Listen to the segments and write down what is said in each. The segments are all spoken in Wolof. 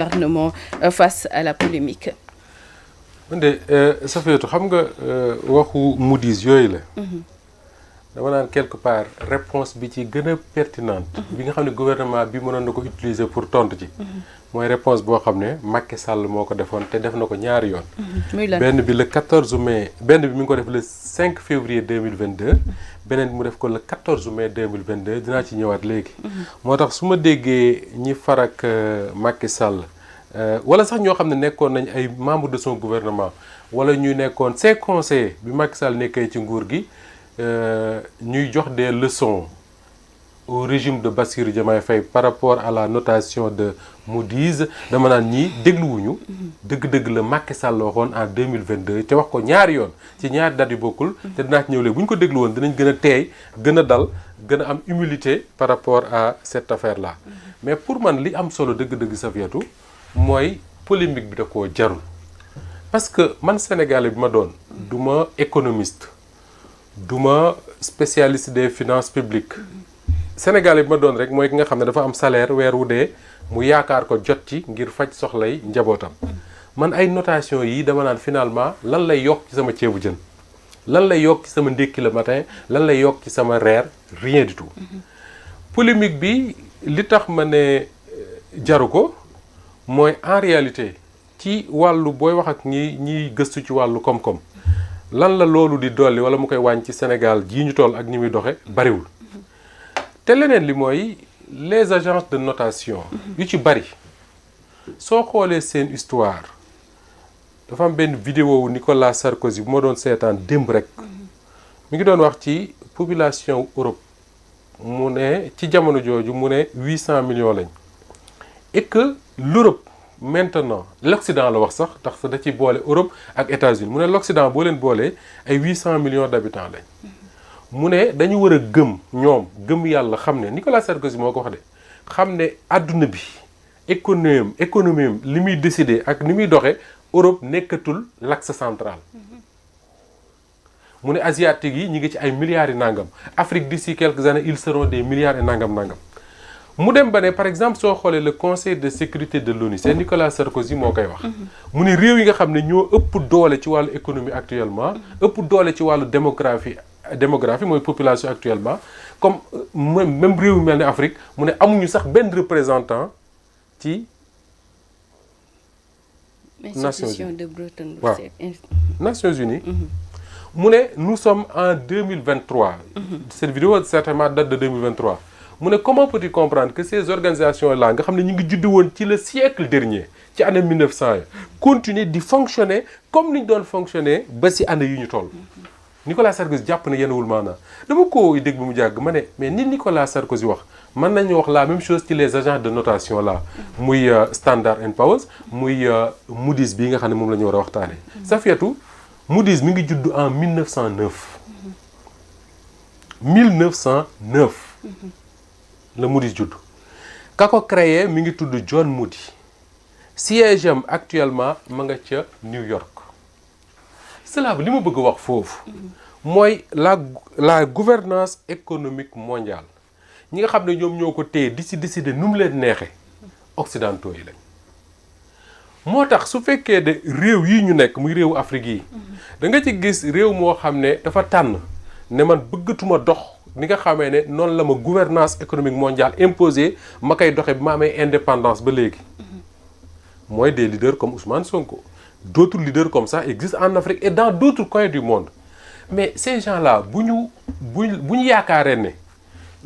gouvernement face à la polémique. Safiatou xam nga waxu Moody's yooyu la. dama naan quelque part réponse bi ci gën a pertinente. bi nga xam ne gouvernement bi mënoon na ko utiliser pour tontu ci. mooy réponse boo xam ne Macky Sall moo ko defoon te def na ko ñaari yoon. benn bi le 14 mai benn bi mi ngi ko def le 5 février 2022. beneen bi mu def ko le 14 mai 2022 dinaa ci ñëwaat léegi. moo tax su ma déggee ñi farak Macky Sall. wala sax ñoo xam ne nekkoon nañ ay membres de son gouvernement wala ñu nekkoon ses conseillers bi Macky Sall nekkee ci nguur gi ñuy jox des leçons au régime de Bassirou Diomaye Faye par rapport à la notation de Moody's dama naan ñii dégluwuñu dëgg-dëgg la Macky Sall waxoon en 2022 te wax ko ñaari yoon ci ñaari date yu bokkul te dinaa ci ñëw léegi bu ñu ko déglu woon dinañ gën a teey gën a dal gën a am humilité par rapport à cette affaire là mais pour man li am solo dëgg-dëgg Safiatou mooy polémique bi da koo jarul parce que man sénégalais bi ma doon du ma économiste du ma spécialiste des finances publiques sénégalais bi ma doon rek mooy ki nga xam ne dafa am salaire weer wu dee mu yaakaar ko jot ci ngir faj soxlay njabootam man ay notation yi dama naan finalement lan lay yokk ci sama ceebu jën lan lay yokk ci sama ndékki le matin lan lay yokk ci sama reer rien du tout polémique bi li tax ma ne jaru ko mooy en réalité ci wàllu booy wax ak ñiy gëstu ci wàllu koom-koom lan la loolu di dolli wala mu koy wàññi ci Sénégal jii ñu toll ak ni muy doxe bariwul te leneen li mooy les agences de notation yu ci bari soo xoolee seen histoire dafa am benn vidéo wu Nicolas Sarkozy bu ma doon seetaan démb rek mi ngi doon wax ci population Europe mu ne ci jamono jooju mu ne 800 millions lañ et que l'Europe maintenant l'Occident la wax sax ndax da ci boole Europe ak États-Unis mu ne l'Occident boo leen boolee ay 800 millions d'habitants lañ mu ne dañu war a gëm yàlla xam ne Nicolas Sarkozy moo ko wax de xam ne àdduna bi économie li muy décider ak ni muy doxe Europe nekkatul l'axe central mu ne asiatique yi ñi ngi ci ay milliards yi nangam Afrique d'ici quelques années ils seront des milliards et nangam mu dem ba ne par exemple soo xoolee le conseil de sécurité de l'ONU c'est Nicolas Sarkozy moo koy wax mu ne réew yi nga xam ne ñoo ëpp doole ci wàllu économie actuellement ëpp doole ci wàllu démographie mooy population actuellement comme même réew yu mel ne Afrique mu ne amuñu sax benn représentant ci Nations Unies waaw Nations Unies mu ne nous sommes en 2023 cette vidéo certainement date de 2023 mu ne comment peux-tu comprendre que ces organisations là nga xam ne ñu ngi judd woon ci le siècle dernier ci année 1900 yi continuer di fonctionner comme ni ñu doon fonctionner ba si année yu ñu toll. Nicolas Sarkozy jàpp na yenwul maanaam dama ko dégg bu mu jàgg ma ne mais ni Nicolas Sarkozy wax mën nañu wax la même chose ci les agents de notation là muy Standard & Poor's muy Moody's bii nga xam ne moom la ñu war a waxtaanee. Safiatou Moody's mi ngi judd en 1909 la Moody's judd ka ko créé mi ngi tudd John Moody siège am actuellement ma nga ca New York cela li ma bëgg a wax foofu mooy la gouvernance économique mondiale ñi nga xam ne ñoom ñoo ko téye di si décider nu mu leen neexee occidentaux yi lañ moo tax su fekkee de réew yi ñu nekk muy réewu Afrique yi da nga ci gis réew moo xam ne dafa tànn ne man bëggatuma dox ni nga xamee ne noonu la ma gouvernance économique mondiale imposée ma koy doxee bi ma amee indépendance ba léegi mooy des leaders comme Ousmane Sonko d'autres leaders comme ça existent en Afrique et dans d'autres coins du monde mais ces gens-là bu ñu yaakaaree ne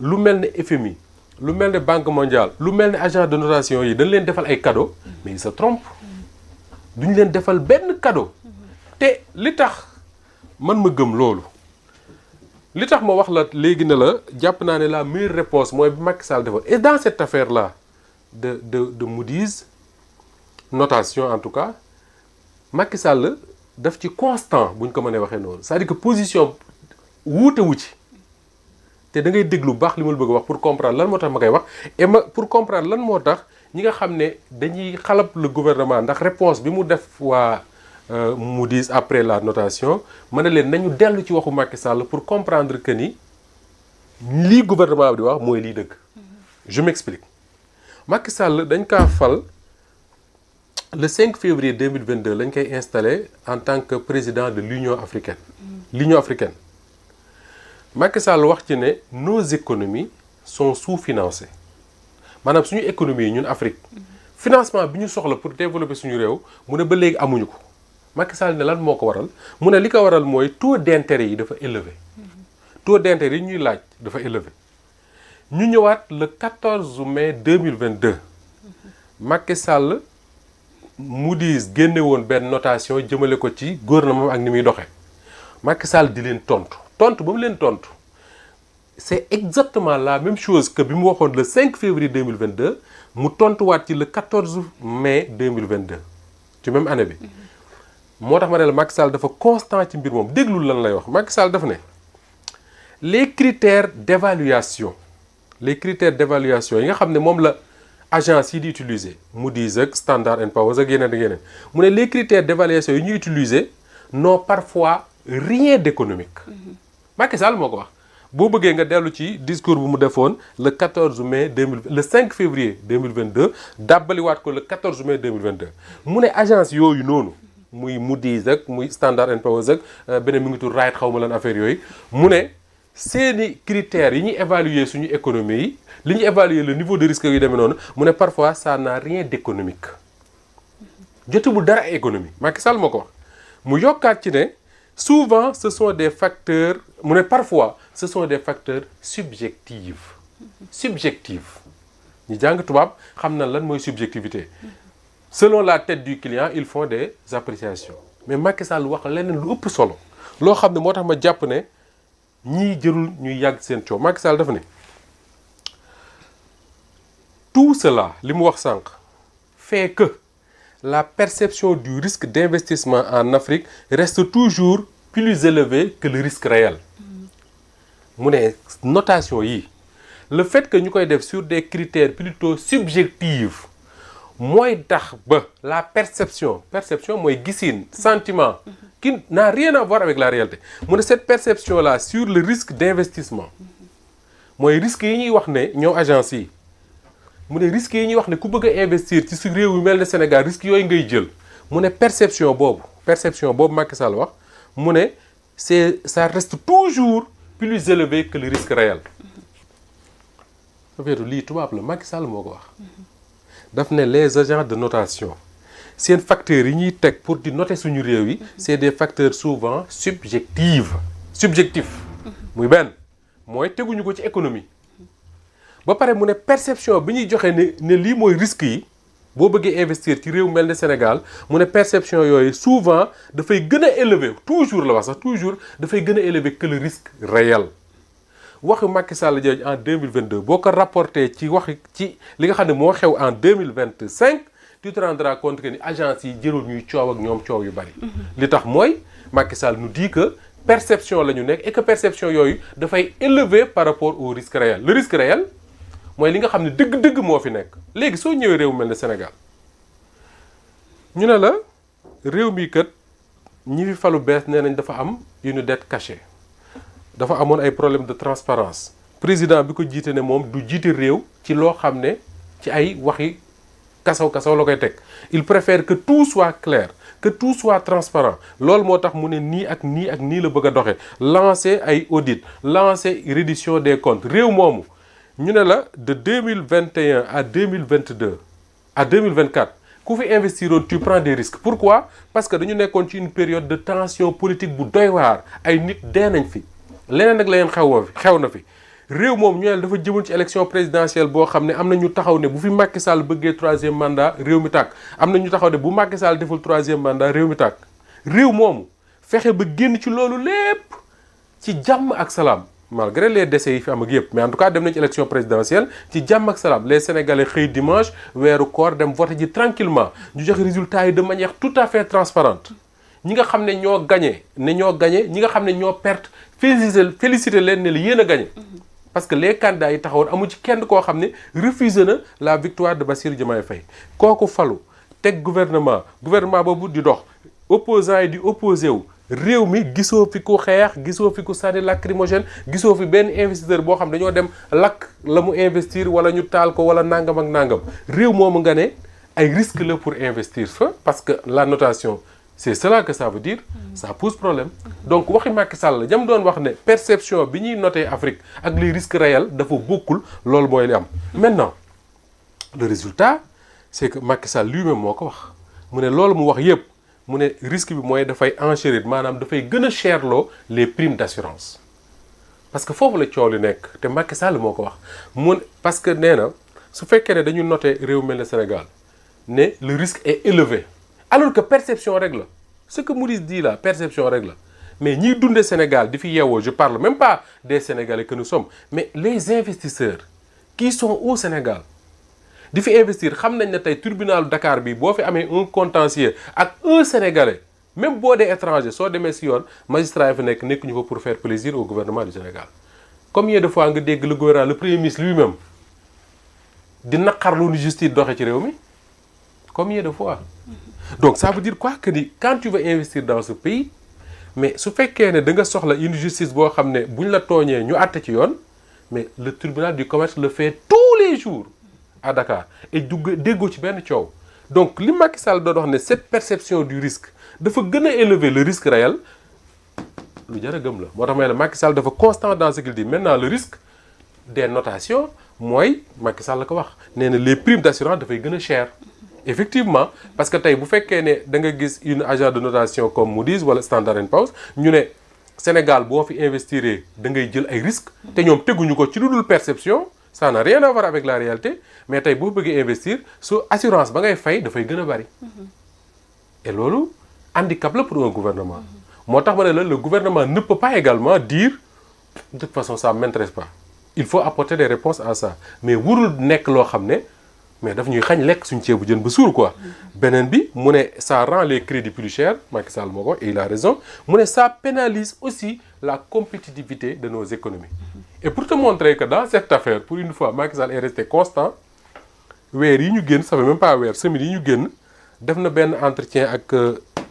lu mel ne FMI lu mel ne Banque mondiale lu mel ne agent de notation yi dañ leen defal ay cadeaux mais ils se trompent duñ leen defal benn cadeau te li tax man ma gëm loolu li tax ma wax la léegi ne la jàpp naa ne la meilleure réponse mooy bi Macky Sall defoon et dans cette affaire là de Moody's notation en tout cas Macky Sall daf ci constant bu ñu ko mënee waxee noonu c'est-à-dire que position wuute wu ci te da ngay déglu baax li ma la bëgg a wax pour comprendre lan moo tax ma koy wax et pour comprendre lan moo tax ñi nga xam ne dañuy xalab le gouvernement ndax réponse bi mu def waa Moody's après la notation ma ne leen nañu dellu ci waxu Macky Sall pour comprendre que ni lii gouvernement bi di wax mooy lii dëgg. Je m'explique Macky Sall dañ kaa fal le 5 février 2022 lañ koy installé en tant que président de l'Union africaine. L'Union africaine Macky Sall wax ci ne nos économies sont sous-financées maanaam suñu économie yi ñun Afrique financement bi ñu soxla pour développer suñu réew mu ne ba léegi amuñu ko Macky Sall ne lan moo ko waral mu ne li ko waral mooy taux d'intérêt yi dafa élevé taux d'intérêt yi ñuy laaj dafa élevé ñu ñëwaat le 14 mai 2022 Macky Sall Moody's génne woon benn notation jëmale ko ci gouvernement ak ni muy doxee Macky Sall di leen tontu ba mu leen tontu c'est exactement la même chose que bi mu waxoon le 5 février 2022 mu tontuwaat ci le 14 mai 2022 ci même année bi moo tax ma ne la Macky Sall dafa constant ci mbir moom déglul lan lay wax Macky Sall dafa ne les critères d'évaluation yi nga xam ne moom la agence yi di utiliser Moody's ak Standard & Poor's ak yeneen ak yeneen mu ne les critères d'évaluation yi ñuy utiliser n'ont parfois rien d'économique. Macky Sall moo ko wax boo bëggee nga dellu ci discours bu mu defoon le 14 mai 2020 le 5 février 2022 dàbbaliwaat ko le 14 mai 2022 mu ne agence yooyu noonu muy Moody's ak muy Standard & Poor's ak beneen mi ngi tudd Right xaw ma lan affaire yooyu mu ne seeni critères yi ñuy évaluer suñu économie yi li ñu évaluer le niveau de risque yu demee noonu mu ne parfois ça n'a rien d'économique jotewul dara économie Macky Sall moo ko wax mu yokkaat ci ne souvent ce sont des facteurs mu ne parfois ce sont des facteurs subjectifs ñu jàng tubaab xam na lan mooy subjectivité selon la tête du client ils font des appréciations mais Macky Sall wax leneen lu ëpp solo loo xam ne moo tax ma jàpp ne ñii jërul ñuy yàgg seen coow Macky Sall dafa ne tout cela li mu wax sànq fait que la perception du risque d'investissement en Afrique reste toujours plus élevée que le risque réel mu ne notation yi le fait que ñu koy def sur des critères plutôt subjectifs mooy tax ba la perception mooy gisin sentiment qui n'a rien à voir avec la réalité mu ne cette perception là sur le risque d'investissement mooy risque yi ñuy wax ne ñoo agence yi mu ne risques yi ñuy wax ne ku bëgg a investir ci su réew yu mel ne Sénégal risques yooyu ngay jël mu ne perception boobu Macky Sall wax mu ne ça reste toujours plus élevé que le risque réel. affaire lii tubaab la Macky Sall moo ko wax. daf ne les agents de notation seen facteurs yi ñuy teg pour di noter suñu réew yi c'est des facteurs souvent subjectifs muy benn mooy teguñu ko ci économie. ba pare mu ne perception bi ñuy joxe ne lii mooy risque yi boo bëggee investir ci réew mel ne Sénégal mu ne perception yooyu souvent dafay gën a élevé toujours la wax sax toujours dafay gën a élevé que le risque réel. waxu Macky Sall jooju en 2022 boo ko rapporté ci li nga xam ne moo xew en 2025 tu te rendras compte que ni agence yi jërul ñuy coow ak ñoom coow yu bari. li tax mooy Macky Sall nous dit que perception la ñu nekk et que perception yooyu dafay élevé par rapport au risque réel le risque réel. mooy li nga xam ne dëgg-dëgg moo fi nekk léegi soo ñëwee réew mel ne Sénégal ñu ne la réew mi kat ñi fi falu bees nee nañ dafa am une dette cachée dafa amoon ay problème de transparence président bi ko jiite ne moom du jiite réew ci loo xam ne ci ay waxi kasaw la koy teg il préfère que tout soit clair que tout soit transparent loolu moo tax mu ne nii ak nii la bëgg a doxee lancer ay audit lancer reddition des comptes réew moomu ñu ne la de 2021 à 2022 à 2024 ku fi investiroon tu prends des risques pourquoi parce que dañu nekkoon ci une période de tension politique bu doy waar ay nit dee nañ fi leneen ak leneen xew na fi réew moom ñu ne dafa jëmoon ci élection présidentielle boo xam ne am na ñu taxaw ne bu fi Macky Sall bëggee troisième mandat réew mi tàkk am na ñu taxaw ne bu Macky Sall deful troisième mandat réew mi tàkk réew moomu fexe ba génn ci loolu lépp ci jàmm ak salaam malgré les décès yi fi am ak yëpp mais en tout cas dem nañ ci élection présidentielle ci jàmm ak salaam les sénégalais xëy dimanche weeru koor dem voter ji tranquillement ñu joxe résultats yi de manière tout à fait transparente ñi nga xam ne ñoo gagné ñi nga xam ne ñoo perte féliciter leen ne la yéen a gagné parce que les candidats yi taxawoon amu ci kenn koo xam ne refusé na la victoire de Bassirou Diomaye Faye kooku falu teg gouvernement boobu di dox opposants yi di opposé wu réew mi gisoo fi ku xeex gisoo fi ku sànni lacrymogène gisoo fi benn investisseur boo xam dañoo dem lakk la mu investir wala ñu taal ko wala nangam ak nangam réew moomu nga ne ay risque la pour investir fa parce que la notation c'est cela que ça veut dire ça pose problème donc waxi Macky Sall la jam doon wax ne perception bi ñuy noter Afrique ak les risques réels dafa bokkul loolu mooy li am maintenant le résultat c'est que Macky Sall lui-même moo ko wax mu ne loolu mu wax yépp mu ne risque bi mooy dafay enchérir maanaam dafay gën a cherloo les primes d'assurance parce que foofu la coow li nekk te Macky Sall moo ko wax mun parce que nee na su fekkee ne dañu noter réew mel ne Sénégal ne le risque est élevé alors que perception rek la ce que Maurice dit là perception rek la mais ñiy dundee Sénégal di fi yeewoo je parle même pas des Sénégalais que nous sommes mais les investisseurs qui sont au Sénégal di fi investir xam nañ ne tey tribunalu Dakar bi boo fi amee un contentieux ak un Sénégalais même boo dee étranger soo demee si yoon magistrat yi fa nekkuñu fa pour faire plaisir au gouvernement du Sénégal combien de fois nga dégg le gouvernement le premier ministre lui-même di naqarlu ni justice doxe ci réew mi combien de fois donc ça veut dire quoi que ni quand tu veux investir dans ce pays mais su fekkee ne da nga soxla une justice boo xam ne buñ la tooñee ñu àtte ci yoon mais le tribunal du commerce le fait tous les jours à Dakar et déggoo ci benn coow donc li Macky Sall doon wax ne cette perception du risque dafa gën a élever le risque réel lu jar a gëm la moo tax may la Macky Sall dafa constant dans ce qu'il dit maintenant le risque des notations mooy Macky Sall la ko wax nee na les primes d'assurance dafay gën a cher effectivement parce que tey bu fekkee ne da nga gis une agence de notation comme Moody's wala Standard & Poor's ñu ne Sénégal boo fi investir da ngay jël ay risques te ñoom teguñu ko ci lu dul perception ça n'a rien à voir avec la réalité mais tey boo bëggee investir su assurance ba ngay fay dafay gën a bari et loolu handicap la pour un gouvernement moo tax ma ne la le gouvernement ne peut pas également dire de toute façon ça m'intéresse pas il faut apporter des réponses à ça mais warul nekk loo xam ne mais daf ñuy xañ lekk suñu ceebu jën ba suur quoi beneen bi mu ne ça rend les crédits plus chers Macky Sall moo ko et il a raison mu ne ça pénalise aussi la compétitivité de nos économies et pour te montrer que dans cette affaire pour une fois Macky Sall est resté constant weer yi ñu génn ça fait même pas weer semaine yi ñu génn def na benn entretien ak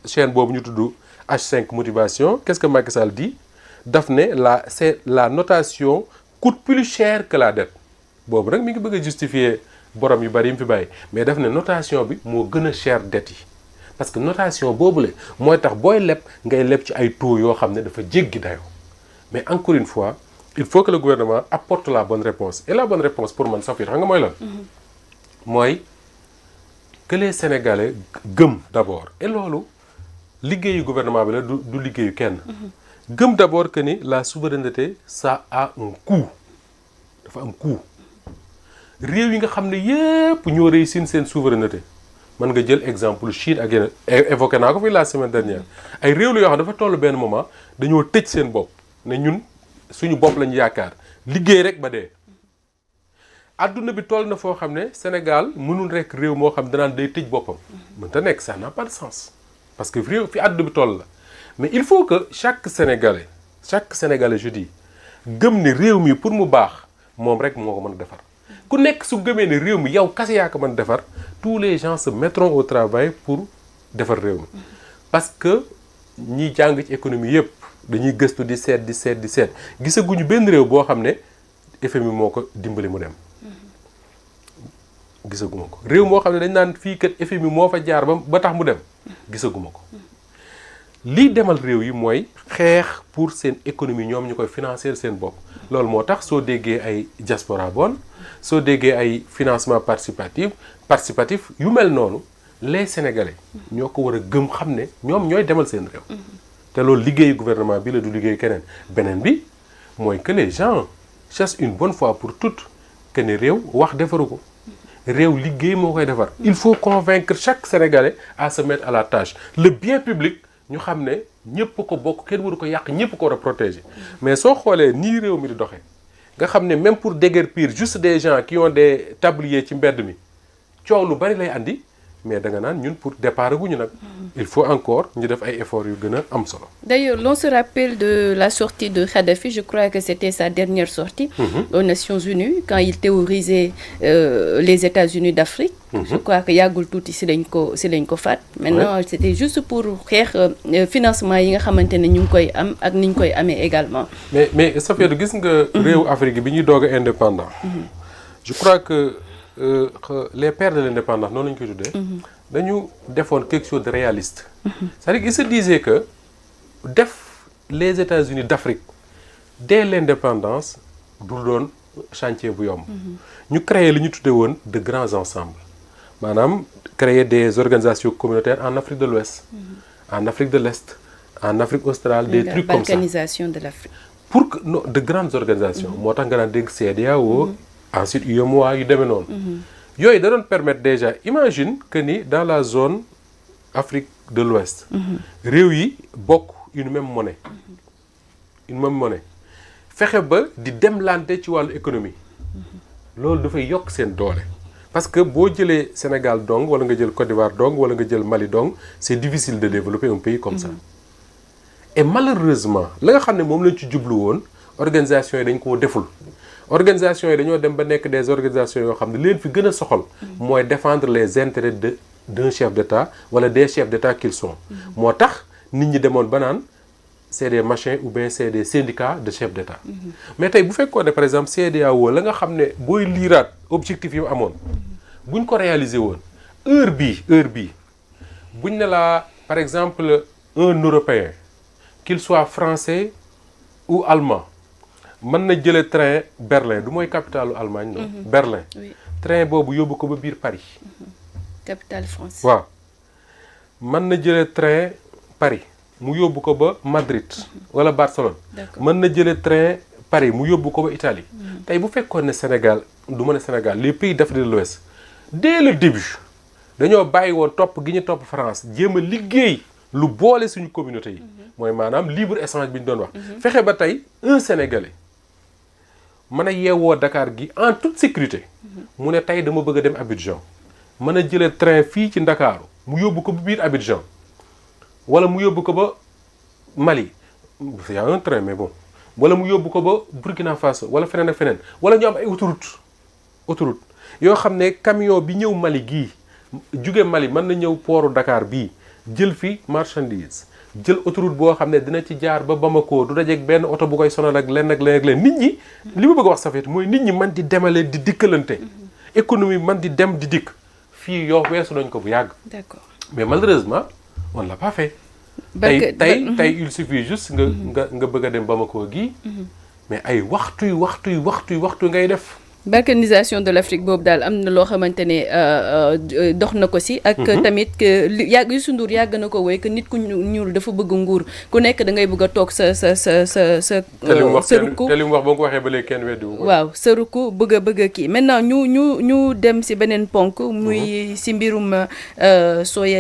chaîne boobu ñu tudd H5 Motivation qu'est-ce que Macky Sall dit daf ne la notation coûte plus cher que la dette boobu rek mi ngi bëgg a justifier borom yu bari yi mu fi bàyyi mais daf ne notation bi moo gën a cher dette yi parce que notation boobule mooy tax booy leb ngay leb ci ay taux yoo xam ne dafa jéggi dayoo mais encore une fois il faut que le gouvernement apporte la bonne réponse et la bonne réponse pour man Safir xam nga mooy lan mooy que les Sénégalais gëm d'abord et loolu liggéeyu gouvernement bi la du liggéeyu kenn gëm d'abord que ni la souveraineté ça a un coût dafa am coût réew yi nga xam ne yépp ñoo réussir seen souveraineté mën nga jël exemple Chine ak yeneen évoqué naa ko fi la semaine dernière ay réew la yoo xam dafa toll benn moment dañoo tëj seen bopp ne ñun suñu bopp lañu yaakaar liggéey rek ba dee adduna bi toll na foo xam ne Sénégal mënul rek réew moo xam danaan day tëj boppam mënta nekk ça n'a pas de sens parce que réew fi adduna bi toll la mais il faut que chaque Sénégalais je dis gëm ne réew mi pour mu baax moom rek moo ko mën a defar ku nekk su gëmee ne réew mi yow kase yaa ko mën defar tous les gens se mettront au travail pour defar réew mi parce que ñi jàng ci économie yépp dañuy gëstu di seet gisaguñu benn réew boo xam ne FMI moo ko dimbali mu dem gisaguma ko réew moo xam ne dañ naan fii kat FMI moo fa jaar ba tax mu dem gisaguma ko lii demal réew yi mooy xeex pour seen économie ñoom ñu koy financer seen bopp loolu moo tax soo déggee ay diaspora bonne soo déggee ay financement participatif yu mel noonu les Sénégalais ñoo ko war a gëm xam ne ñoom ñooy demal seen réew te loolu liggéeyu gouvernement bi la du liggéeyu keneen beneen bi mooy que les gens cherchent une bonne fois pour toutes que ne réew wax defaru ko réew liggéey moo koy defar il faut convaincre chaque Sénégalais à se mettre à la tâche le bien public ñu xam ne ñëpp ko bokk kenn waru ko yàq ñëpp ko war a protéger mais soo xoolee nii réew mi di doxee nga xam ne même pour déguerpir juste des gens qui ont des tabliers ci mbedd mi coow lu bari lay andi mais da nga naan ñun pour départ guñu nag il faut encore ñu def ay efforts yu gën a am solo. D'ailleurs, l'on se rappelle de la sortie de Kadhafi, je crois que c'était sa dernière sortie aux Nations Unies quand il théorisait les États-Unis d'Afrique. Je crois que yàggul tuuti si lañ ko faat. Maintenant c'était juste pour xeex financement yi nga xamante ne ñu ngi koy am ak ni ñu koy amee également. mais Safiatou gis nga réewu Afrique bi ñuy doog a indépendant. Je crois que les pères de l'indépendance noonu la ñu koy tuddee. dañu defoon quelque chose de réaliste. c'est-à-dire qu'ils se disaient que def les États-Unis d'Afrique dès l'indépendance du doon chantier bu yomb. ñu créer li ñu tuddee woon de grands ensembles maanaam créer des organisations communautaires en Afrique de l'Ouest en Afrique de l'Est en Afrique australe des trucs comme ça. La balkanisation de l'Afrique. pour que non de grandes organisations. moo tax nga daan dégg CEDEAO. ensuite UEMOA yu demee noonu. yooyu da doon permettre déjà imagine que ni dans la zone Afrique de l'Ouest réew yi bokk une même monnaie. fexe ba di demlante ci wàllu économie. loolu dafay yokk seen doole. parce que boo jëlee Sénégal dong wala nga jël Côte d'Ivoire dong wala nga jël Mali dong c'est difficile de développer un pays comme ça. et malheureusement la nga xam ne moom lañ ci jublu woon organisation yi dañ koo deful. organisation yi dañoo dem ba nekk des organisations yoo xam ne leen fi gën a soxal. mooy défendre les intérêts d'un chef d'État wala des chefs d'État qu'ils sont. moo tax nit ñi demoon ba naan c'est des machins ou bien c'est des syndicats de chefs d'État. mais tey bu fekkoon ne par exemple CEDEAO la nga xam ne booy liiraat objectif yi mu amoon buñ ko réaliser woon heure bii buñ ne laa par exemple un Européen qu'il soit français ou allemand mën na jële train Berlin du mooy capitalu Allemagne non Berlin train boobu yóbbu ko ba biir Paris capitale France waaw mën na jële train Paris mu yóbbu ko ba Madrid wala Barcelone mën na jële train Paris mu yóbbu ko ba Italie tey bu fekkoon ne Sénégal du ma ne Sénégal les pays d'Afrique de l'Ouest dès le début dañoo bàyyi woon topp gi ñu topp France jéem a liggéey lu boole suñu communauté yi mooy maanaam libre échange bi ñu doon wax fexe ba tey un Sénégalais mën a yeewoo Dakar gi en toute sécurité mu ne tey dama bëgg a dem Abidjan mën a jëlee train fii ci Ndakaaru mu yóbbu ko ba biir Abidjan wala mu yóbbu ko ba Mali y a un train mais bon wala mu yóbbu ko ba Burkina Faso wala feneen ak feneen wala ñu am ay autoroute yoo xam ne camion bi ñëw Mali gii jóge Mali mën na ñëw pooru Dakar bii jël fi marchandise jël autoroute boo xam ne dina ci jaar ba Bamako du dajeeg benn oto bu koy sonal ak lenn nit ñi li ma bëgg a wax safet mooy nit ñi man di demale di dikkalante économie man di dem di dikk fii yoo weesu nañ ko bu yàgg. D'accord. mais malheureusement on l'a pas fait. tey il suffit juste nga bëgg a dem Bamako gii mais ay waxtu ngay def. balkanisation de l'Afrique boobu daal am na loo xamante ne dox na ko si. ak tamit que Youssou Ndour yàgg na ko woy que nit ku ñuul dafa bëgg nguur ku nekk da ngay bëgg a toog sa ruku te li mu wax ba nga ko waxee ba léegi kenn weddi wu ko. waaw sa ruku bëgg a kii maintenant ñu dem si beneen ponk. muy si mbirum Soya